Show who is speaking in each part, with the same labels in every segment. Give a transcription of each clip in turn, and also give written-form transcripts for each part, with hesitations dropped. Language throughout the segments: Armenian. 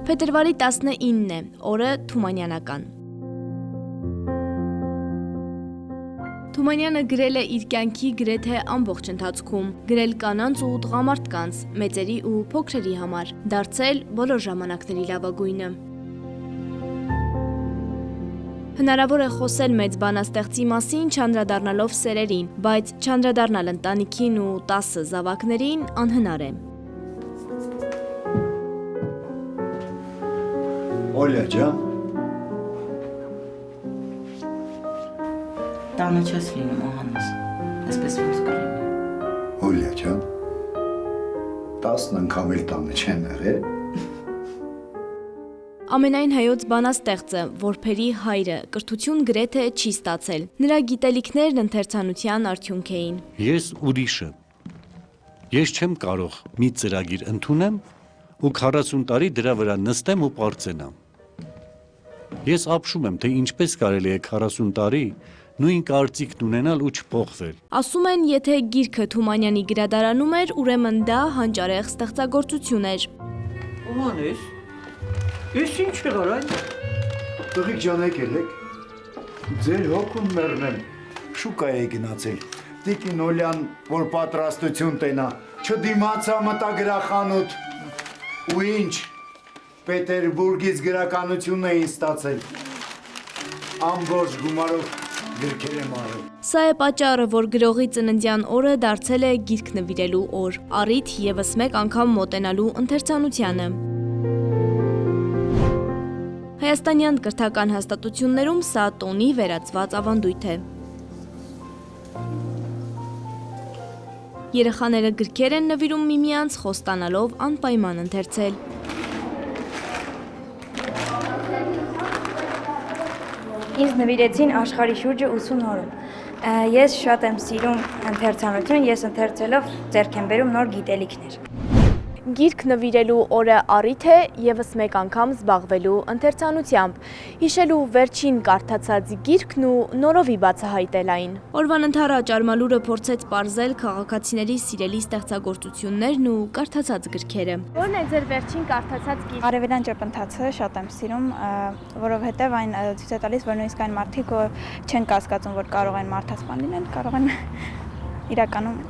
Speaker 1: Փետրվարի 19-ն է, օրը Թումանյանական։ Թումանյանը գրել է իր կյանքի գրեթե ամբողջ ընթացքում, գրել կանանց ու տղամարդկանց, մեծերի ու փոքրերի համար, դարձել բոլոր ժամանակների լավագույնը։ Հնարավոր է խոսել մեծ բանաստեղծի մասին չանդրադառնալով սերերին, բայց չանդրադառնալ ընտանիքին ու 10 զավակներին անհնար է։
Speaker 2: Օլյա ջան,
Speaker 3: տանը չես լինում Օհանես, այսպես ոնց կլինի։
Speaker 2: Օլյա ջան, 10 անգամ էլ տանը չեն եղել։
Speaker 1: Ամենայն հայոց բանաստեղծը, որբերի հայրը, կրթություն գրեթե չի ստացել։ Նրա գիտելիքներն ընթերցանության արդյունք էին։
Speaker 4: Ես ուրիշը։ Ես չեմ կարող մի ծրագիր ընդունեմ ու 40 տարի դրա վրա նստեմ ու պարծենամ։ Ես ապշում եմ, թե ինչպես կարելի է 40 տարի նույն կարծիքն ունենալ ու չփոխվել։
Speaker 1: Ասում են, եթե գիրքը Թումանյանի գրադարանում էր, ուրեմն դա հանճարեղ ստեղծագործություն էր։
Speaker 3: Օհանես, ես ինչ եղար այն։
Speaker 2: Տղիք ջան եկել եք, ձեր հոգուն մեռնեմ, շուկա է գնացել, տիկին Օլյան, որ պատրաստություն տենա, չդիմացա մտա գրախանութ, ու ինչ, Պետերբուրգից գրականություն էին ստացել, ամբողջ գումարով գրքեր եմ արել։
Speaker 1: Սա է պատճառը, որ գրողի ծննդյան օրը դարձել է գիրք նվիրելու օր, առիթ ևս մեկ անգամ մոտենալու ընթերցանությանը։ Հայաստանյան կրթական հաստատություններում սա տոնի վերածված ավանդույթ է։ Երեխաները գրքեր են նվիրում միմյանց, խոստանալով անպայման ընթերցել։
Speaker 5: Ինձ նվիրեցին աշխարհի շուրջը 80 օրում։ Ես շատ եմ սիրում ընթերցանություն, ես ընթերցելով ձեռք եմ բերում նոր գիտելիքներ։
Speaker 1: Գիրք նվիրելու օրը առիթ է ևս մեկ անգամ զբաղվելու ընթերցանությամբ, հիշելու վերջին կարդացած գիրքն ու նորովի բացահայտել այն։ Օրվան ընթառաջ Արմալուրը փորձեց պարզել քաղաքացիների սիրելի ստեղծագործություններն ու կարդացած գրքերը։ Ո՞րն է ձեր վերջին կարդացած գիրքը։
Speaker 5: Արևելյան ճեպընթացը շատ եմ սիրում, որովհետև այն ցույց է տալիս, որ նույնիսկ այն մարդիկ, որ չեն կասկածում, որ կարող են մարդասպան լինել, կարող են իրականում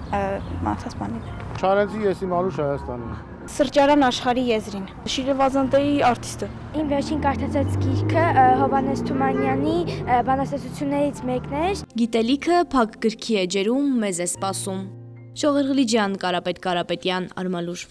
Speaker 5: մարդասպան լինել։
Speaker 6: Չարենցի ես իմ Արուշ Հայաստանի։
Speaker 5: Սրճարան աշխարհի եզրին։
Speaker 6: Շիրեվազանտեի արտիստը։
Speaker 5: Իմ վերջին կարդացած գիրքը Հովհաննես Թումանյանի բանաստեղծություններից մեկն էր։
Speaker 1: Գիտելիքը փակ գրքի էջերում մեզ է սպասում։ Շողերգլիջյան, Կարապետ Կարապետյան, Արմալուր։